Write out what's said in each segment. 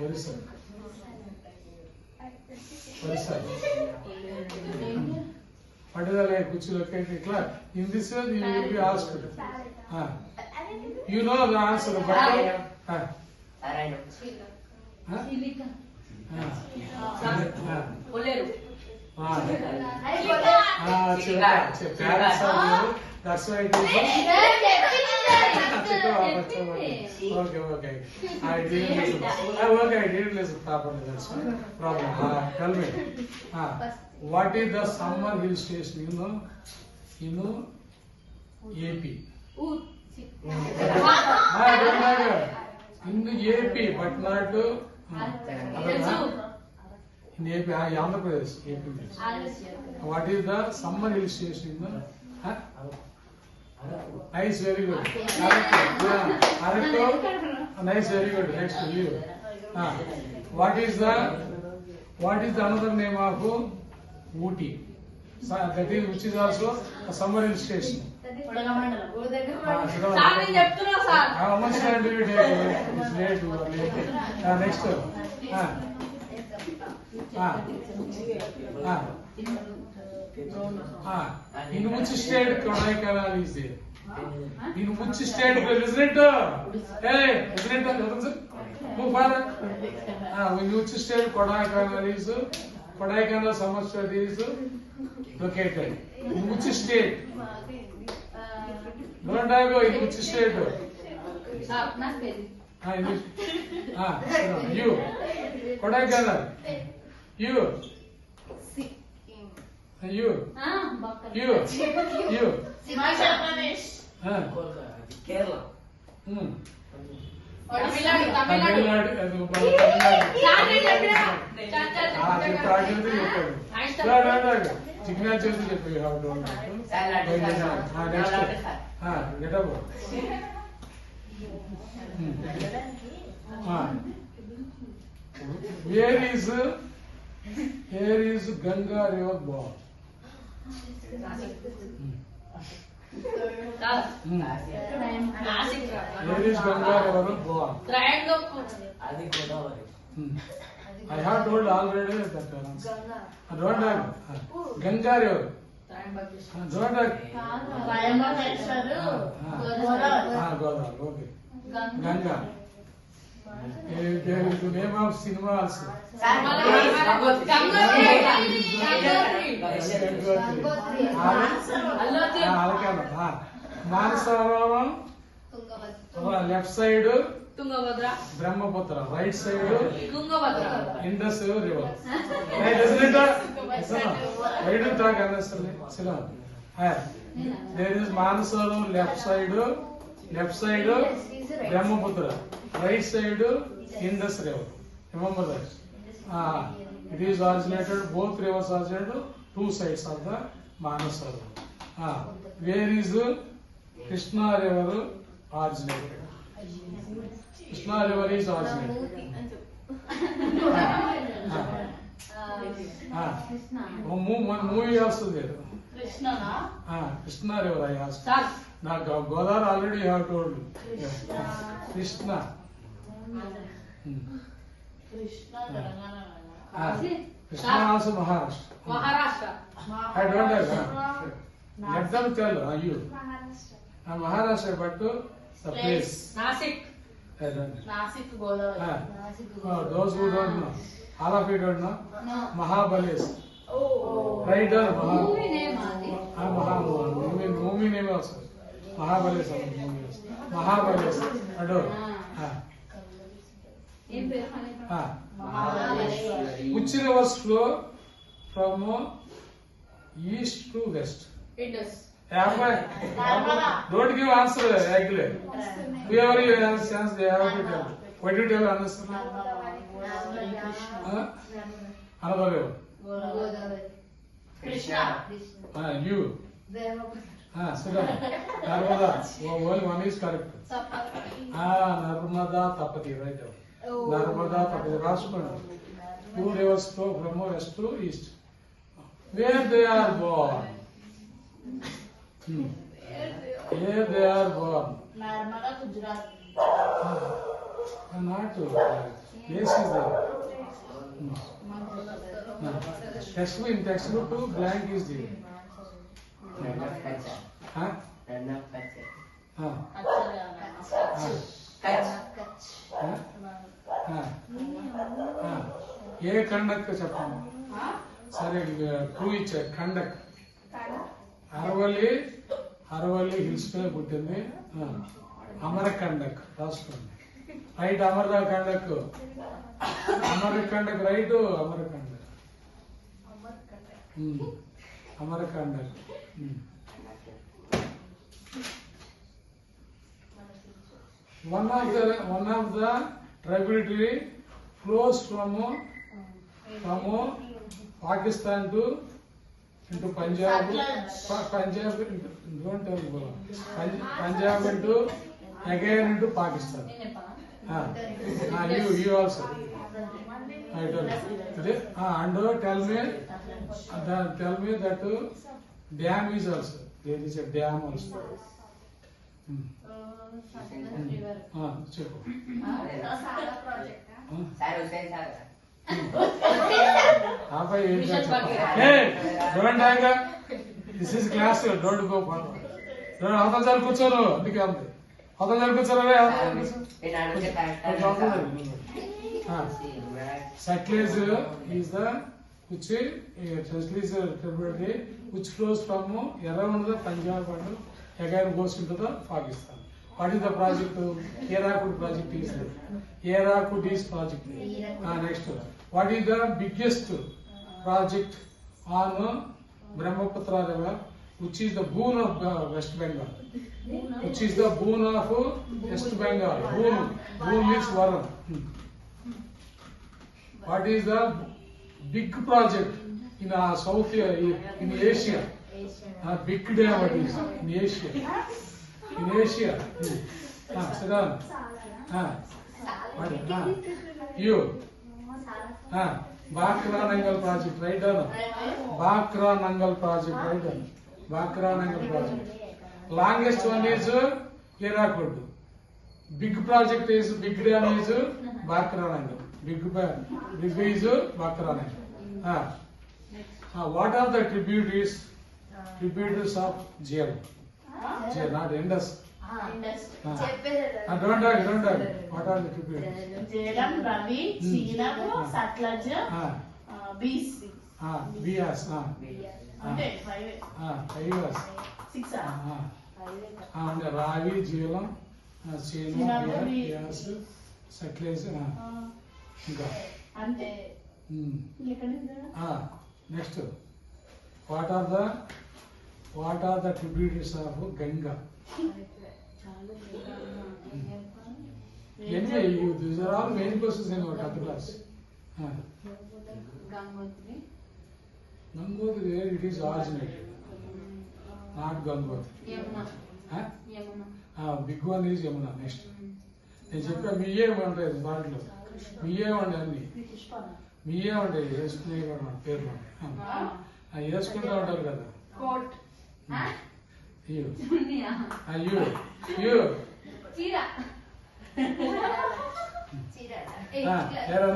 Orissa. Orissa. What is the like which you located? In this way you will be asked. You know the answer, but that's why it is. Okay. I didn't listen properly. That's no problem. Tell me. What is the summer hill station? You know AP. In the AP, but not in AP, Andhra Pradesh. What is the summer hill station? Nice, very good. Arakko. Nice, very good. Next to you. What is the another name of Ooty? That is which is also a summer hill station. How much time do you take? It's late. Next. In which state Kodaikanal is there? In which state? Isn't it? Hey, isn't it? Move father. In which state Kodaikanal is? Kodaikanal summer state is located. In which state? Don't I go in which state? You. Kodaikanal. You. Himachal Pradesh. Kerala. Here is Ganga River born. Here is Ganga River born. I have told already that answer. Don't have Ganga River. Don't have Godavari. Okay. Ganga. There is the name of cinema also. Manasarovaram. Left side Brahmaputra. Right side Indus River. Hey, listen it up. Why do you talk unnecessarily? There is Manasarovaram left side Brahmaputra. Right side Indus River. Remember that. It is originated, both rivers originated, two sides of the Manasarovar. Where is Krishna River originated? Krishna River is originated. One movie also there. Krishna River I asked. Now Godavari already you have told. Krishna. Krishna also Maharashtra. I don't know. Let them tell you. Maharashtra, but the place. Nasik. I don't know. Nasik Godavari. Those who don't know, all of you don't know. Mahabales. Right there, Movie name movie name also. Mahabales. Adore. Which rivers flow from east to west? Indus. Don't give answer actually. Whoever you have chance, they have to tell. What do you tell answer? Another river. Krishna. You. Sit down. Narmada. One is correct. Narmada Tapati, right there. Narmada Tapati. Rashpana. Two rivers flow from west to east. Where they are born? Where they are born? Narmada, Gujarat. Not yes is there. Textbook blank is there. Huh? ఏ కండక్ చెప్పండి సరే clue ఇచ్చారు కండక్ Aravalli hills పైన పుట్టింది అమర కండక్ రాసుకోండి right అమర కండక్ right అమర కండక్ one of the tributary flows from Pakistan to into Punjab don't tell me Punjab into again into Pakistan. You also I tell you and tell me that dam is also there is a dam also. చెప్పు this is class don't go అవతల sir కూర్చోను అందుకే అంతే అవతల sir కూర్చోను Sutlej is the which flows from around the Punjab and again goes into the Pakistan. What is the project? Hirakud project is there. Hirakud is project. Next, what is the biggest project on Brahmaputra River, which is the boon of West Bengal? Which is the boon of West Bengal? Boon means Varam. What is the big project in South in Asia? Big dam what is in Asia? In Asia. Sit down. You. Bakra Nangal project, right down. Bakra Nangal project, right down. Bakra Nangal project. Longest one is Hirakud. Big project is big dam is Bakra Nangal. Big is Bakra Nangal. What are the tributaries of Jhelum? Not Indus. Don't talk. What are the tributaries? Jhelum, Ravi, Jhelum, Satluj, Beas. Beas. Okay, 5. 6. Ravi, Jhelum, Beas, Satluj. ఇంకా అంటే next what are the tributaries of Ganga? Anyway, these are all main questions in our 10th class. Gangotri, where it is originated, not Gangotri. Big one is Yamuna. Next, నేను చెప్పా మీయే ఉంటాయి దాంట్లో, మీయే ఉండే అన్ని మీయే ఉంటాయి, వేసుకునే పేర్లు వేసుకుంటూ ఉంటారు కదా.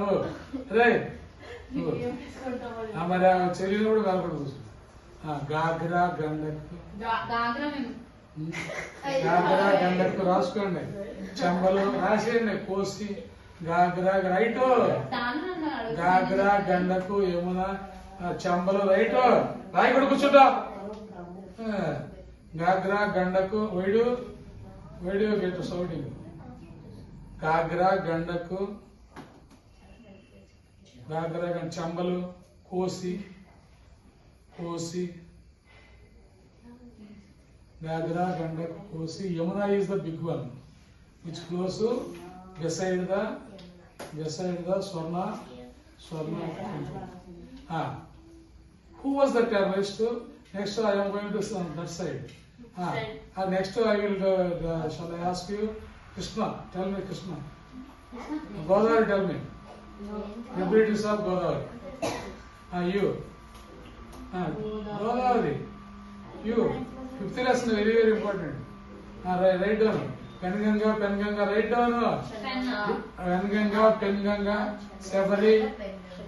నువ్వు అదే మరి చెల్లిని కూడా కలపడు. గాగ్రా గండకు రాసుకోండి, చెంబలు రాసేయండి, కోసి గాగ్రా రైట్, గాగ్రా గండకు యమున చెంబలు రైట్, రాయి కూడా కూర్చుంటా. గాగ్రా గండకు వైడు గెట్ సౌడింగ్, గాగ్రా గండకు చెంబలు కోసి Gagra, Gandak, Kosi. Yamuna is the big one, which flows beside the Swarna. Who was the terrorist? Next I am going to that side. Next I will shall I ask you? Krishna, tell me Krishna. Godavari, tell me. Tributaries of Godavari. You. Godavari. You. 5th lesson very important. Write down. Penganga, Penganga, write down. Penganga, Penganga, Sabari,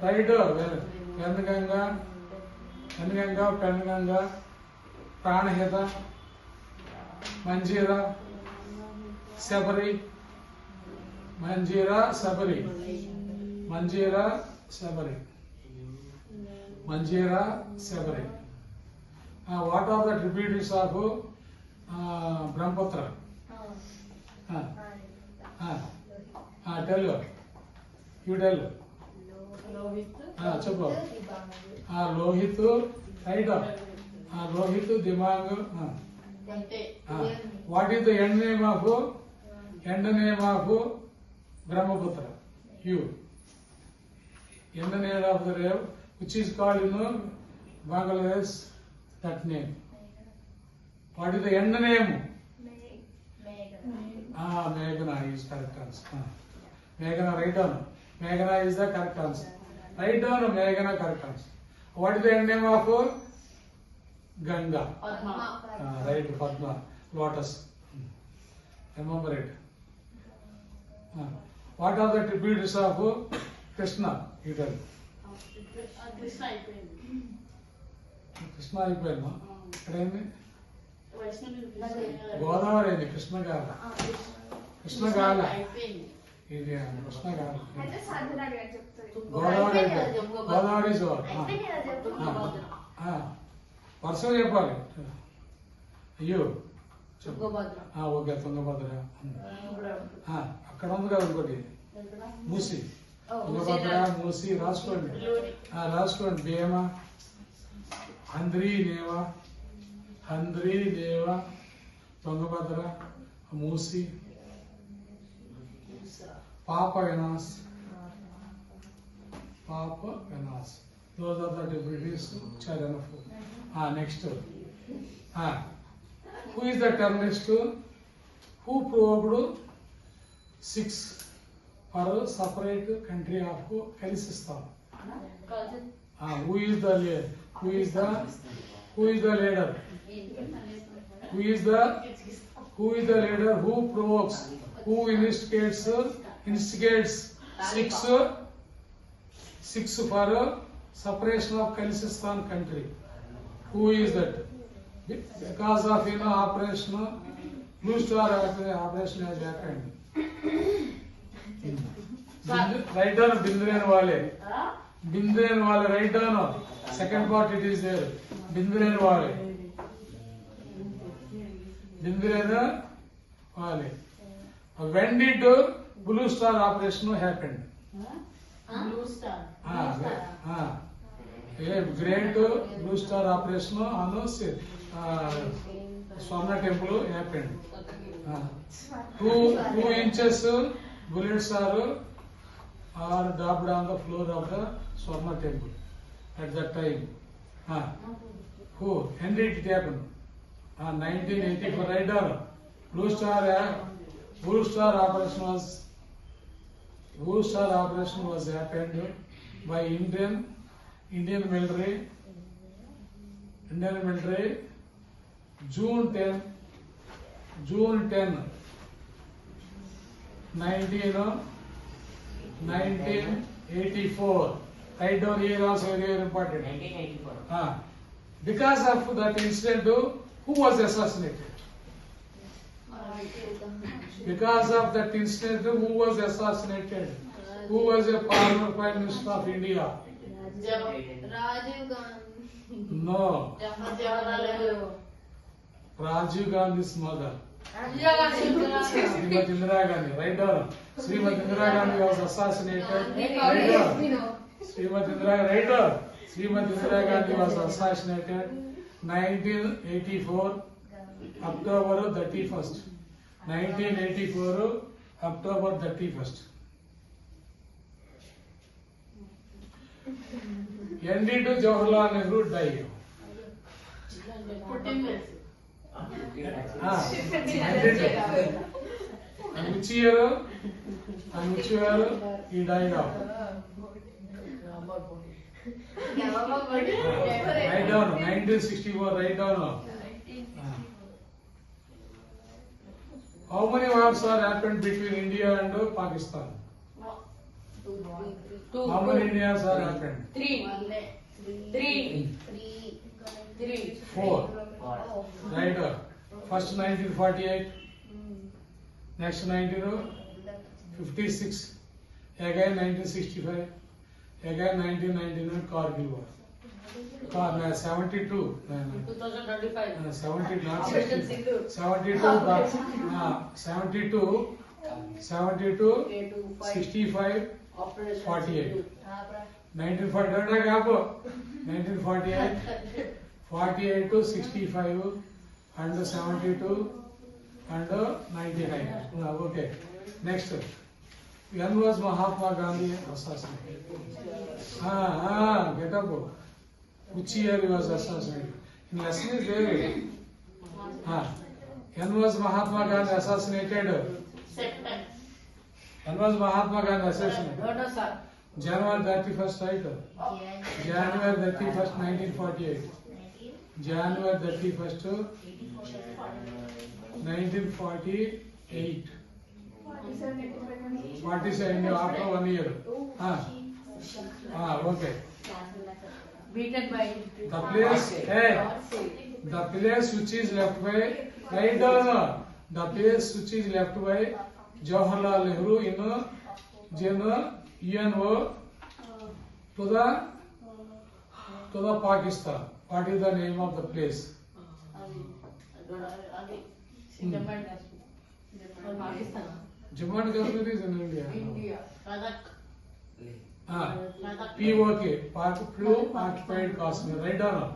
write down. Penganga, Penganga, Penganga, Pranaheta, Manjira, Sabari, Manjira, Sabari, Manjira, Sabari, Manjira, Sabari. What are the tributaries of Brahmaputra? Tell you. You tell. Chappo. Lohit, right up. Lohit, Dimag. What is the end name of Brahmaputra? You. End name of the river, which is called in Bangladesh, that name. What is the end name? Meghna is correct answer. Meghna, write down. Meghna is the correct answer. Write down Meghna, correct answer. What is the end name of Ganga? Padma. Right, Padma, lotus. Remember it. What are the tributaries of Krishna? You tell. Krishna అయిపోయింది. Krishna అయిపోయిందా? ఎక్కడైంది? వైష్ణవి గోదావరి అయింది, కృష్ణ గారు. కృష్ణ గారు అయిపోయింది. ఇది కృష్ణ గారు. అయితే సాధన గారు చెప్తారు. గోదావరి అయిపోయింది. గోదావరి జోర్. వరుసగా చెప్పాలి. అయ్యో చెప్పు. ఓకే, తుంగభద్ర. అక్కడ ఉంది కదా ఇంకోటి, మూసి. తుంగభద్ర, మూసి రాసుకోండి. రాసుకోండి. భీమ, హంద్రీ దేవ, తుంగభద్ర, మూసి, పాప Vinash. Those are the tributaries which are enough. Next. Who is the terminist? Who proved 6 for separate country of Khalisistan? Who is the leader? Who is the leader? Who is the leader? Who provokes? Who instigates 6 for separation of Khalisistan country? Who is that? Because of operation, Blue Star operation has happened. Write down Bindren Wale. Write down. Second part it is there. Bindren Wale. When did Blue Star operation happen? Blue Star. Great Blue Star operation on Swarna temple happened. 2 inches bullets are daubed on the floor of the Swarna temple at that time. Who? When did it happen? 1984. Right down. Blue Star operation was happened by Indian military. June 10, 1984. Write down here also, very important. 1984. Because of that incident, who was assassinated? Because of that incident, who was assassinated? Who was a former Prime Minister of India? Rajiv Gandhi. No. Jawaharlal Nehru. Rajiv Gandhi's mother. Srimati Indira Gandhi. Write down. Srimati Indira Gandhi was assassinated. Write down. Srimati Indira Gandhi was assassinated 1984 October 31st. 1984 October 31st. When did Jawaharlal Nehru die? పుట్టినరోజు. And which year he died of? Write down 1964. Write down. How many wars are happened between India and Pakistan? Two. How many Indias are happened? Three. Three. 4. Right. First 1948. Next 1956. Again 1965. Again 1999 Kargil War. 72. 2025. 70, not Operation 60. Sindoor. 72, 65, Operation 48. Sindoor. 1948, 48 to 65 and 72 and 99. Okay. Next. When was Mahatma Gandhi assassinated? Get up. Which year he was assassinated? In lesson is there. When was Mahatma Gandhi assassinated? September. When was Mahatma Gandhi assassinated? No, sir. January 31st, right? January 31st, 1948. January 31st, 1948. 47 after 1 year. Okay. Beaten by The place, the place which is left by, right down. The place which is left by Jawaharlal Nehru in UNO to the Pakistan. What is the name of the place? Pakistan. Jammu and Kashmir is in India. India. Ladakh. POK, Peru occupied Kashmir. Right down.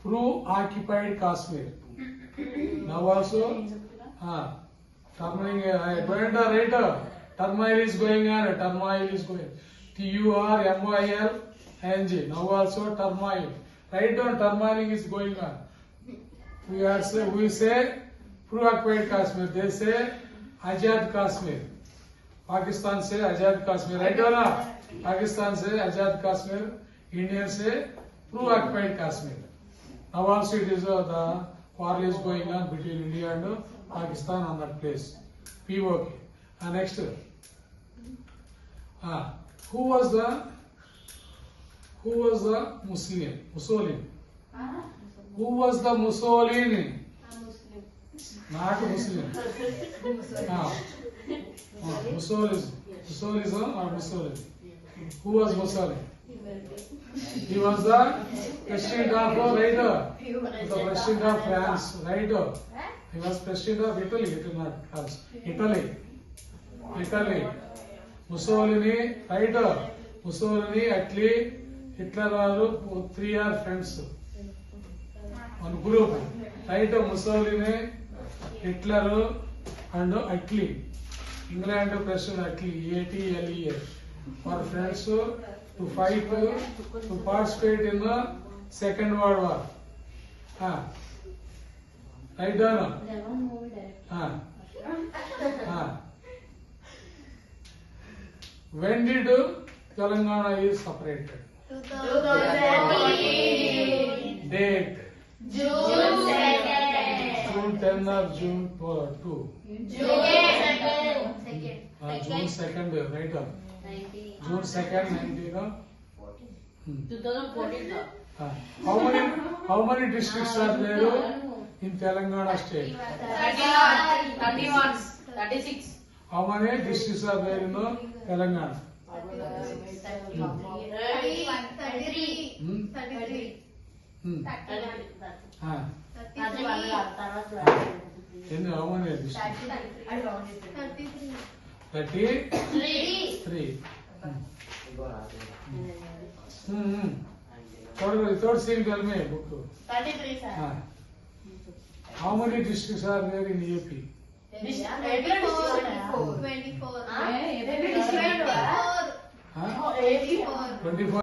Peru occupied Kashmir. Now also, turmoil is going on. Turmoil is going. TURMOILNG. Now also turmoil. Right down. Turmoiling is going on. We say Peru occupied Kashmir. They say Azad Kashmir. Pakistan say Azad Kashmir. Right down. Pakistan say Azad Kashmir. India say Peru occupied Kashmir. Now also it is the war is going on between India and Pakistan on that place. POK. Next. Who was the Muslim? Mussolini. Who was the Mussolini? Not Muslim. Mussolism or Mussolini? Who was Mussolini? He was the president of the president of France, right? He was president of Italy. It is not France. Italy. Mussolini, right? Mussolini, Italy, Hitler are 3 are friends. One group, right? Mussolini, Hitler and Italy. England president Italy, ATLEA, for friends to fight, to participate in the Second World War. Right down. When did Telangana is separated? 2014. Date. June 2nd. June 10 or June 2? June 2nd. June 2nd, right? June 2nd, 2014. How many districts are there in Telangana state? 31. 36. How many districts are there in Telangana? 33. How many districts? 33. Third scene, tell me. 33, sir. How many districts are there in AP? 24. 24.